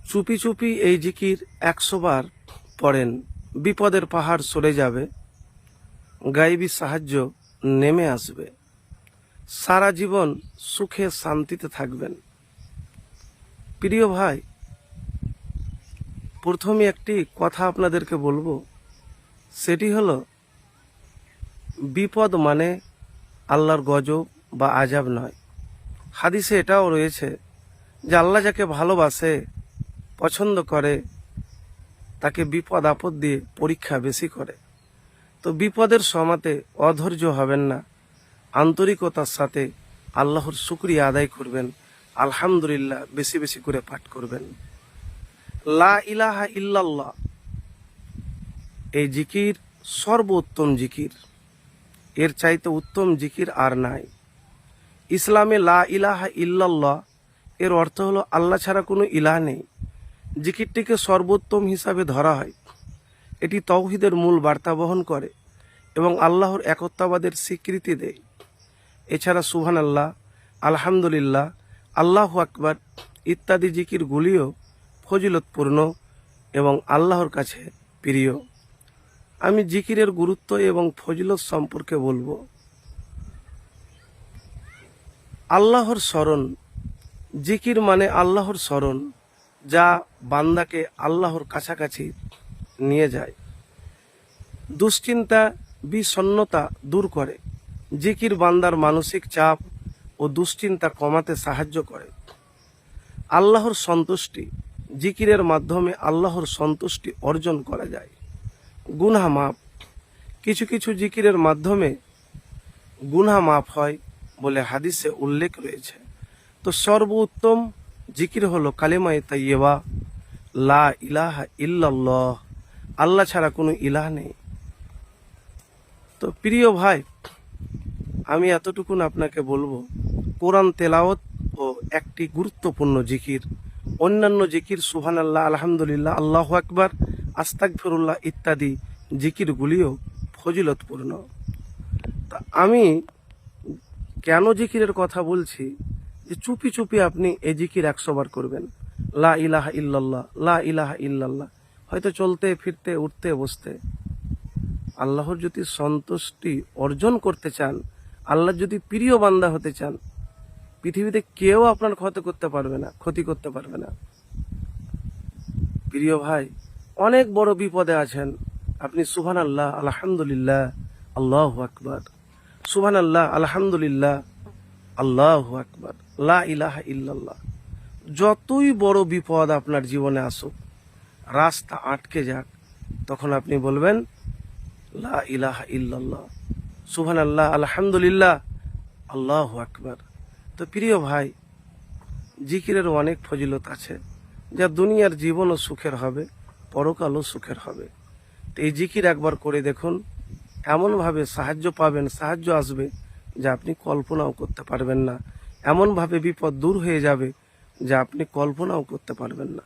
চুপি চুপি এই জিকির 100 বার পড়েন, বিপদের পাহাড় সরে যাবে, গায়েবী সাহায্য নেমে আসবে, সারা জীবন সুখে শান্তিতে থাকবেন। প্রিয় ভাই, প্রথমে একটি কথা আপনাদেরকে বলবো, সেটি হলো বিপদ মানে আল্লাহর গজব বা আযাব নয়। হাদিসে এটাও রয়েছে যে আল্লাহ যাকে ভালোবাসে, পছন্দ করে, তাকে বিপদ আপদ দিয়ে পরীক্ষা বেশি করে। তো বিপদের সময়তে অধৈর্য হবেন না, আন্তরিকতার সাথে আল্লাহর শুকরিয়া আদায় করবেন, আলহামদুলিল্লাহ বেশি বেশি করে পাঠ করবেন। লা ইলাহা ইল্লাল্লাহ এই জিকির সর্বোত্তম জিকির, এর চাইতে উত্তম জিকির আর নাই। ইসলামে লা ইলাহা ইল্লাল্লাহ এর অর্থ হলো আল্লাহ ছাড়া কোনো ইলাহ নেই। জিকিরটিকে সর্বোত্তম হিসাবে ধরা হয়। এটি তাওহীদের মূল বার্তা বহন করে এবং আল্লাহর একত্ববাদের স্বীকৃতি দেয়। এছাড়া সুবহানাল্লাহ, আলহামদুলিল্লাহ, আল্লাহু আকবার ইত্যাদি জিকিরগুলিও ফজিলতপূর্ণ এবং আল্লাহর কাছে প্রিয়। আমি জিকিরের গুরুত্ব এবং ফজিলত সম্পর্কে বলবো। আল্লাহর স্মরণ, জিকির মানে আল্লাহর স্মরণ, যা বান্দাকে আল্লাহর কাছাকাছি নিয়ে যায়, দুশ্চিন্তা বিষণ্ণতা দূর করে। জিকির বান্দার মানসিক চাপ ও দুশ্চিন্তা কমাতে সাহায্য করে। আল্লাহর সন্তুষ্টি, জিকিরের মাধ্যমে আল্লাহর সন্তুষ্টি অর্জন করা যায়। গুনাহ মাফ, কিছু কিছু জিকিরের মাধ্যমে গুনাহ মাফ হয় বলে হাদিসে উল্লেখ রয়েছে। তো সর্বোত্তম জিকির হলো কালেমায়ে তাইয়্যিবা, লা ইলাহা ইল্লাল্লাহ, আল্লাহ ছাড়া কোনো ইলাহ নেই। তো প্রিয় ভাই, আমি এতটুকুন আপনাকে বলবো, কোরআন তেলাওয়াত ও একটি গুরুত্বপূর্ণ জিকির। অন্যান্য জিকির সুবহানাল্লাহ, আলহামদুলিল্লাহ, আল্লাহু আকবার, আস্তাগফিরুল্লাহ ইত্যাদি জিকিরগুলিও ফজিলতপূর্ণ। তা আমি কেন জিকিরের কথা বলছি, যে চুপি চুপি আপনি এই জিকির 100 বার করবেন। লা ইলাহা ইল্লাল্লাহ, লা ইলাহা ইল্লাল্লাহ, হয়তো চলতে ফিরতে উঠতে বসতে। আল্লাহর যদি সন্তুষ্টি অর্জন করতে চান, আল্লাহর যদি প্রিয় বান্দা হতে চান, পৃথিবীতে কেউ আপনার ক্ষতি করতে পারবে না। প্রিয় ভাই, অনেক বড় বিপদে আছেন, আপনি সুবহানাল্লাহ, আলহামদুলিল্লাহ, আল্লাহু আকবার, সুবহানাল্লাহ, আলহামদুলিল্লাহ, আল্লাহু আকবার, লা ইলাহা ইল্লাল্লাহ। যতই বড় বিপদ আপনার জীবনে আসুক, রাস্তা আটকে যাক, তখন আপনি বলবেন লা ইলাহা ইল্লাল্লাহ, সুবহানাল্লাহ, আলহামদুলিল্লাহ, আল্লাহু আকবার। তো প্রিয় ভাই, জিকিরের অনেক ফজিলত আছে, যা দুনিয়ার জীবনও সুখের হবে, পরকালও সুখের হবে। তো এই জিকির একবার করে দেখুন, এমনভাবে সাহায্য পাবেন, সাহায্য আসবে যা আপনি কল্পনাও করতে পারবেন না। এমনভাবে বিপদ দূর হয়ে যাবে যা আপনি কল্পনাও করতে পারবেন না।